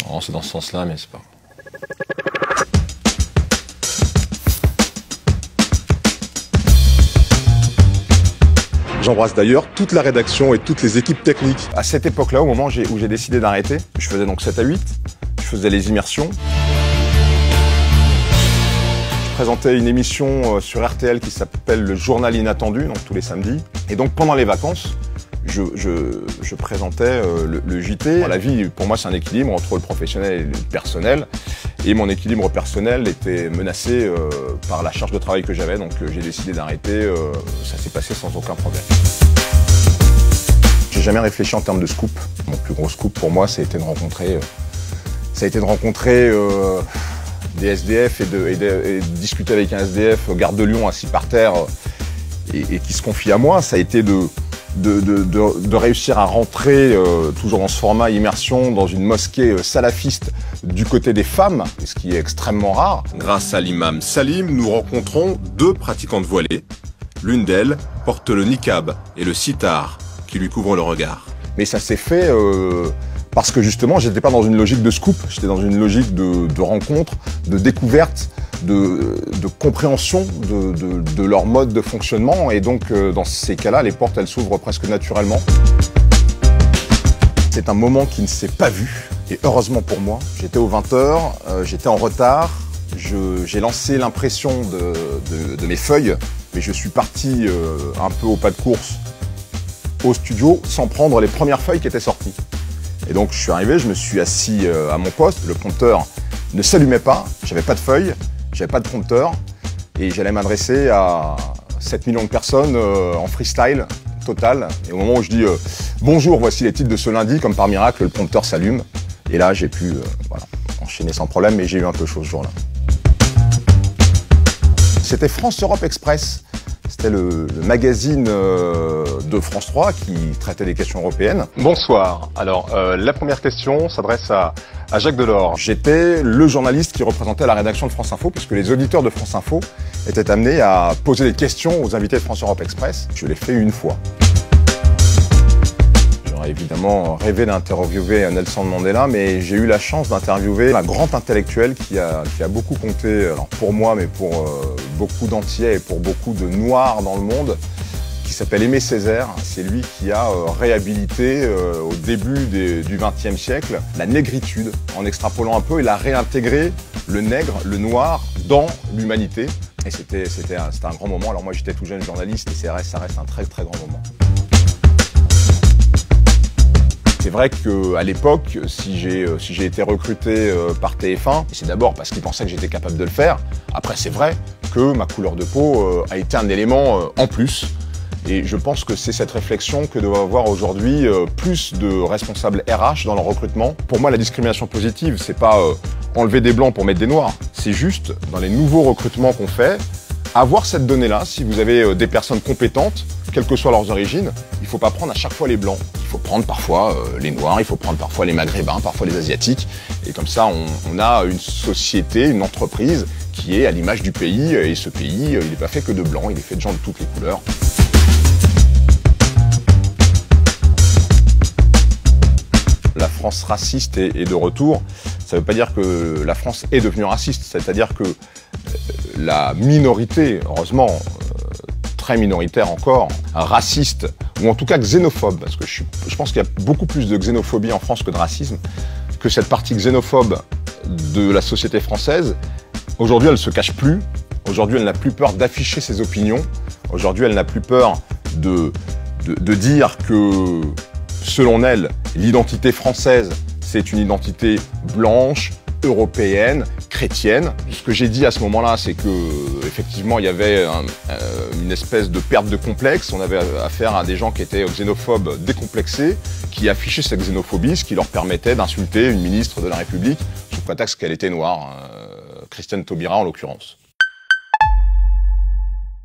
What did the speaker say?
Oh, c'est dans ce sens-là, mais c'est pas... J'embrasse d'ailleurs toute la rédaction et toutes les équipes techniques. À cette époque-là, au moment où j'ai décidé d'arrêter, je faisais donc 7 à 8, je faisais les immersions. Je présentais une émission sur RTL qui s'appelle Le Journal Inattendu, donc tous les samedis. Et donc pendant les vacances, je présentais le JT. La vie, pour moi, c'est un équilibre entre le professionnel et le personnel. Et mon équilibre personnel était menacé par la charge de travail que j'avais, donc j'ai décidé d'arrêter. Ça s'est passé sans aucun problème. J'ai jamais réfléchi en termes de scoop. Mon plus gros scoop pour moi, ça a été de rencontrer, des SDF et de discuter avec un SDF gare de Lyon assis par terre et qui se confie à moi. Ça a été de réussir à rentrer, toujours dans ce format immersion, dans une mosquée salafiste du côté des femmes, ce qui est extrêmement rare. Grâce à l'imam Salim, nous rencontrons 2 pratiquantes voilées. L'une d'elles porte le niqab et le sitar qui lui couvrent le regard. Mais ça s'est fait parce que justement, j'étais pas dans une logique de scoop, j'étais dans une logique de rencontre, de découverte, de compréhension de leur mode de fonctionnement. Et donc, dans ces cas-là, les portes, elles s'ouvrent presque naturellement. C'est un moment qui ne s'est pas vu. Et heureusement pour moi, j'étais aux 20h, j'étais en retard. J'ai lancé l'impression de mes feuilles, mais je suis parti un peu au pas de course au studio sans prendre les premières feuilles qui étaient sorties. Et donc je suis arrivé, je me suis assis à mon poste, le prompteur ne s'allumait pas, j'avais pas de feuilles, j'avais pas de prompteur, et j'allais m'adresser à 7 millions de personnes en freestyle total. Et au moment où je dis bonjour, voici les titres de ce lundi, comme par miracle, le prompteur s'allume. Et là, j'ai pu enchaîner sans problème, mais j'ai eu un peu chaud ce jour-là. C'était France Europe Express. C'était le magazine de France 3 qui traitait des questions européennes. Bonsoir. Alors, la première question s'adresse à Jacques Delors. J'étais le journaliste qui représentait la rédaction de France Info, puisque les auditeurs de France Info étaient amenés à poser des questions aux invités de France Europe Express. Je l'ai fait une fois. J'aurais évidemment rêvé d'interviewer Nelson Mandela, mais j'ai eu la chance d'interviewer un grand intellectuel qui a beaucoup compté, alors pour moi, mais pour beaucoup d'Antillais et pour beaucoup de Noirs dans le monde, qui s'appelle Aimé Césaire. C'est lui qui a réhabilité au début du XXe siècle la négritude. En extrapolant un peu, il a réintégré le nègre, le noir, dans l'humanité. Et c'était un grand moment. Alors moi, j'étais tout jeune journaliste et ça reste un très très grand moment. C'est vrai qu'à l'époque, si j'ai été recruté par TF1, c'est d'abord parce qu'ils pensaient que j'étais capable de le faire. Après, c'est vrai que ma couleur de peau a été un élément en plus. Et je pense que c'est cette réflexion que doivent avoir aujourd'hui plus de responsables RH dans leur recrutement. Pour moi, la discrimination positive, c'est pas enlever des blancs pour mettre des noirs. C'est juste, dans les nouveaux recrutements qu'on fait, avoir cette donnée-là. Si vous avez des personnes compétentes, quelles que soient leurs origines, il ne faut pas prendre à chaque fois les blancs. Il faut prendre parfois les noirs, il faut prendre parfois les maghrébins, parfois les asiatiques. Et comme ça, on a une société, une entreprise qui est à l'image du pays. Et ce pays, il n'est pas fait que de blancs, il est fait de gens de toutes les couleurs. La France raciste est de retour. Ça ne veut pas dire que la France est devenue raciste. C'est-à-dire que la minorité, heureusement, très minoritaire encore, raciste, ou en tout cas xénophobe, parce que je pense qu'il y a beaucoup plus de xénophobie en France que de racisme, que cette partie xénophobe de la société française, aujourd'hui elle ne se cache plus, aujourd'hui elle n'a plus peur d'afficher ses opinions, aujourd'hui elle n'a plus peur de dire que, selon elle, l'identité française, c'est une identité blanche, européenne, chrétienne. Ce que j'ai dit à ce moment-là, c'est que effectivement, il y avait une espèce de perte de complexe. On avait affaire à des gens qui étaient xénophobes décomplexés, qui affichaient cette xénophobie, ce qui leur permettait d'insulter une ministre de la République sous prétexte qu'elle était noire, Christiane Taubira en l'occurrence.